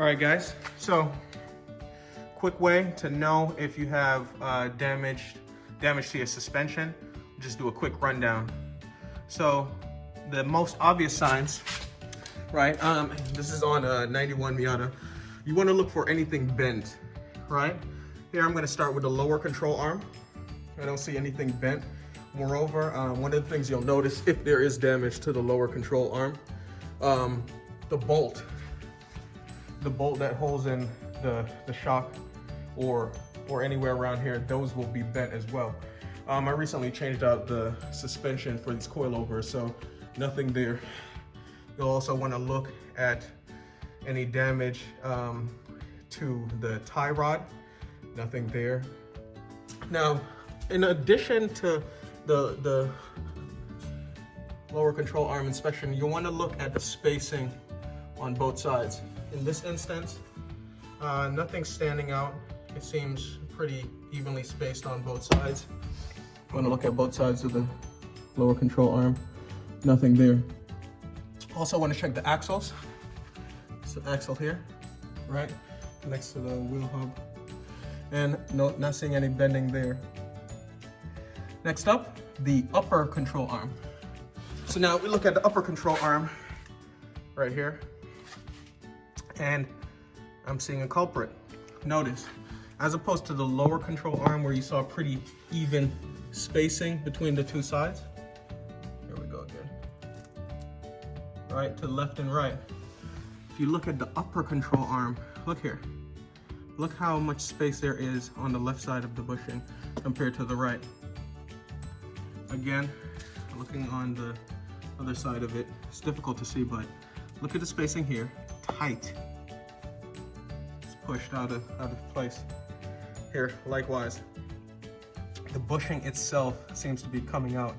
All right, guys, so quick way to know if you have damage to your suspension. Just do a quick rundown. So the most obvious signs, right? This is on a 91 Miata. You want to look for anything bent, right? Here I'm going to start with the lower control arm. I don't see anything bent. Moreover, one of the things you'll notice if there is damage to the lower control arm, the bolt that holds in the shock or anywhere around here, those will be bent as well. I recently changed out the suspension for these coilovers, so nothing there. You'll also want to look at any damage to the tie rod. Nothing there. Now, in addition to the lower control arm inspection, you want to look at the spacing on both sides. In this instance, nothing's standing out. It seems pretty evenly spaced on both sides. You want to look at both sides of the lower control arm. Nothing there. Also want to check the axles. It's the axle here, right? Next to the wheel hub. And no, not seeing any bending there. Next up, the upper control arm. So now we look at the upper control arm right here. And I'm seeing a culprit. Notice, as opposed to the lower control arm where you saw pretty even spacing between the two sides. Here we go again. Right to left and right. If you look at the upper control arm, look here. Look how much space there is on the left side of the bushing compared to the right. Again, looking on the other side of it, it's difficult to see, but look at the spacing here, tight. It's pushed out of place. Here, likewise, the bushing itself seems to be coming out.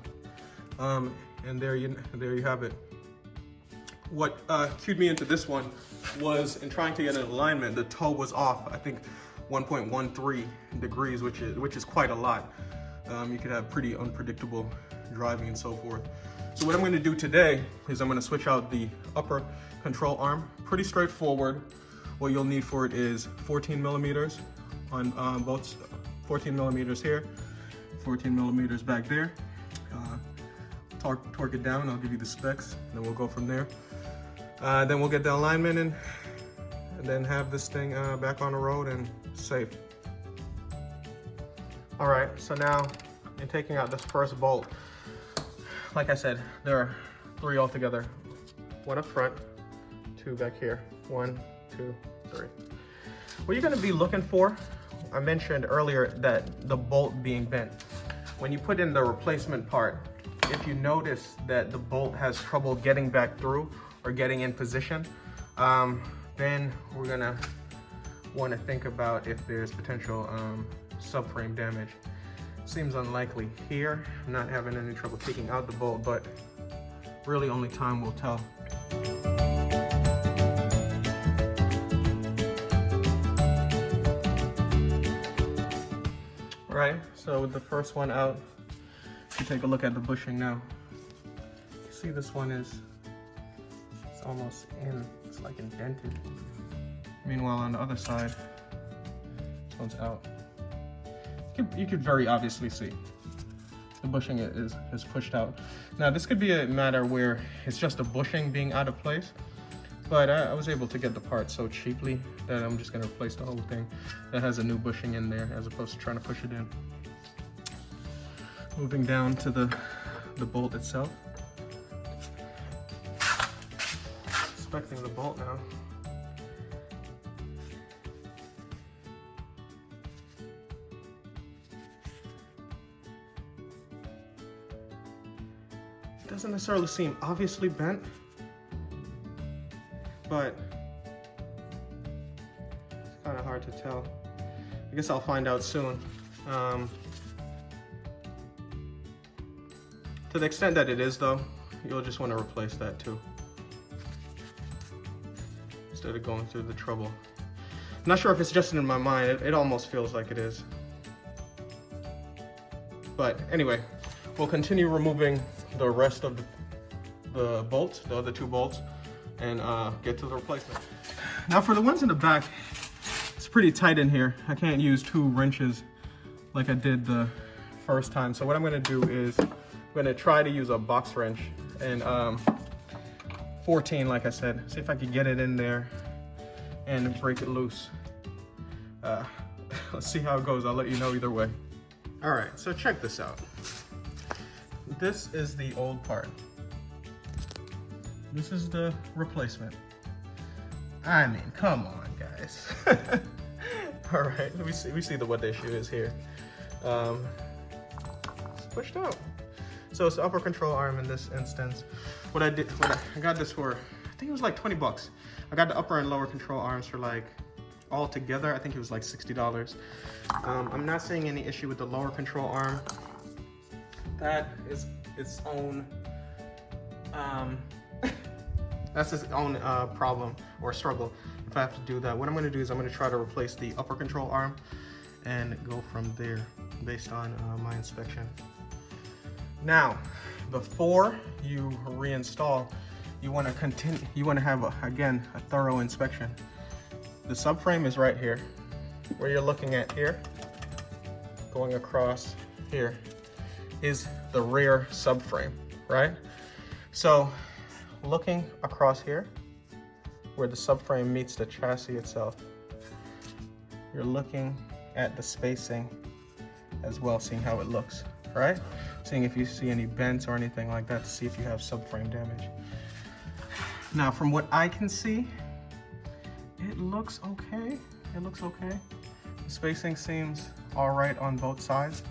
And there you have it. What cued me into this one was in trying to get an alignment, the toe was off, I think 1.13 degrees, which is quite a lot. You could have pretty unpredictable driving and so forth. So what I'm going to do today is I'm going to switch out the upper control arm. Pretty straightforward. What you'll need for it is 14 millimeters on both, 14 millimeters here, 14 millimeters back there. Torque it down, I'll give you the specs, and then we'll go from there. Then we'll get the alignment and then have this thing back on the road and safe. All right, so now in taking out this first bolt, like I said, there are 3 altogether. 1 up front, 2 back here. 1, 2, 3. What you're gonna be looking for, I mentioned earlier that the bolt being bent. When you put in the replacement part, if you notice that the bolt has trouble getting back through or getting in position, then we're gonna wanna think about if there's potential subframe damage. Seems unlikely here. I'm not having any trouble taking out the bolt, but really only time will tell. All right, so with the first one out, you take a look at the bushing now. You see this one it's almost in, it's like indented. Meanwhile, on the other side, this one's out. You could very obviously see the bushing is pushed out. Now this could be a matter where it's just a bushing being out of place, but I was able to get the part so cheaply that I'm just gonna replace the whole thing that has a new bushing in there as opposed to trying to push it in. Moving down to the bolt itself. Inspecting the bolt now. Doesn't necessarily seem obviously bent, but it's kind of hard to tell. I guess I'll find out soon. To the extent that it is though, you'll just want to replace that too, instead of going through the trouble. I'm not sure if it's just in my mind, it almost feels like it is. But anyway, we'll continue removing the rest of the bolts, the other 2 bolts, and get to the replacement. Now for the ones in the back, it's pretty tight in here. I can't use 2 wrenches like I did the first time. So what I'm gonna do is I'm gonna try to use a box wrench and 14, like I said. See if I can get it in there and break it loose. Let's see how it goes. I'll let you know either way. All right, so check this out. This is the old part. This is the replacement. I mean, come on, guys. All right, we see what the issue is here. It's pushed out. So it's the upper control arm in this instance. I got this for, I think it was like 20 bucks. I got the upper and lower control arms for like, all together, I think it was like $60. I'm not seeing any issue with the lower control arm. That is its own, that's its own problem or struggle if I have to do that. What I'm gonna do is I'm gonna try to replace the upper control arm and go from there based on my inspection. Now, before you reinstall, you wanna have, again, a thorough inspection. The subframe is right here, where you're looking at here, going across here, is the rear subframe, right? So looking across here, where the subframe meets the chassis itself, you're looking at the spacing as well, seeing how it looks, right? Seeing if you see any bends or anything like that to see if you have subframe damage. Now, from what I can see, it looks okay. It looks okay. The spacing seems all right on both sides.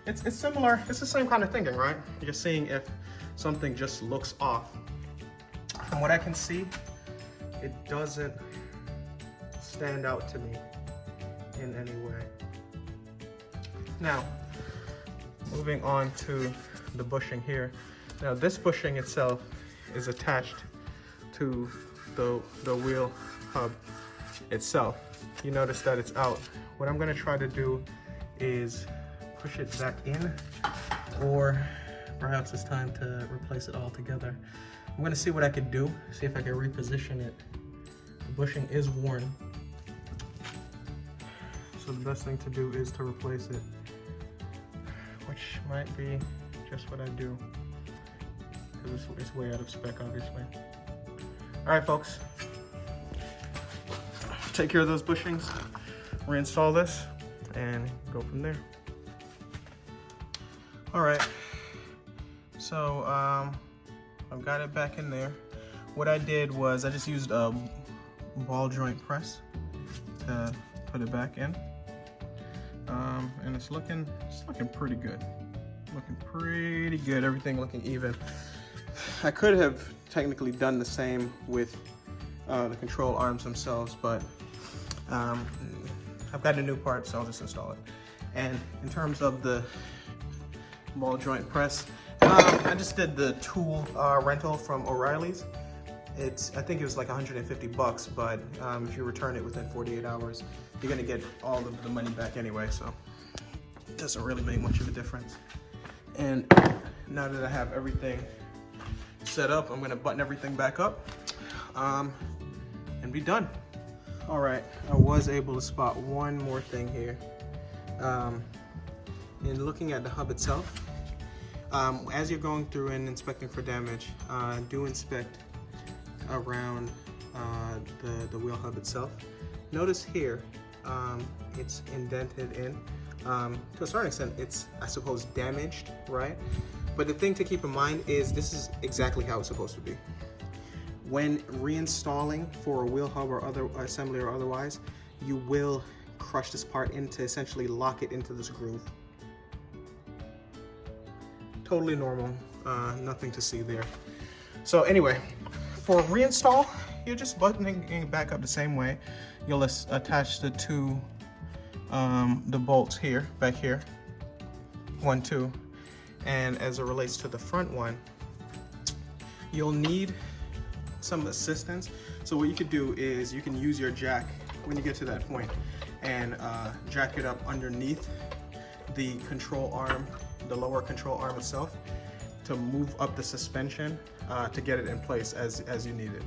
It's similar. It's the same kind of thinking, right? You're seeing if something just looks off. From what I can see, it doesn't stand out to me in any way. Now, moving on to the bushing here. Now, this bushing itself is attached to the wheel hub itself. You notice that it's out. What I'm gonna try to do is push it back in, or perhaps it's time to replace it all together. I'm gonna see what I could do, see if I can reposition it. The bushing is worn, so the best thing to do is to replace it, which might be just what I do, because it's way out of spec, obviously. All right, folks. Take care of those bushings, reinstall this, and go from there. All right, so I've got it back in there. What I did was I just used a ball joint press to put it back in, and it's looking pretty good. Looking pretty good. Everything looking even. I could have technically done the same with the control arms themselves, but I've got a new part, so I'll just install it. And in terms of the ball joint press, I just did the tool rental from O'Reilly's. I think it was like 150 bucks, but if you return it within 48 hours, you're gonna get all of the money back anyway, so it doesn't really make much of a difference. And now that I have everything set up, I'm gonna button everything back up and be done. All right, I was able to spot one more thing here. In looking at the hub itself, as you're going through and inspecting for damage, do inspect around the wheel hub itself. Notice here, it's indented in. To a certain extent, it's, I suppose, damaged, right? But the thing to keep in mind is this is exactly how it's supposed to be. When reinstalling for a wheel hub or other assembly or otherwise, you will crush this part in to essentially lock it into this groove. Totally normal, nothing to see there. So anyway, for reinstall, you're just buttoning it back up the same way. You'll attach the two, the bolts here, back here, 1, 2. And as it relates to the front one, you'll need some assistance. So what you could do is you can use your jack when you get to that point and jack it up underneath the control arm, the lower control arm itself, to move up the suspension to get it in place as you need it.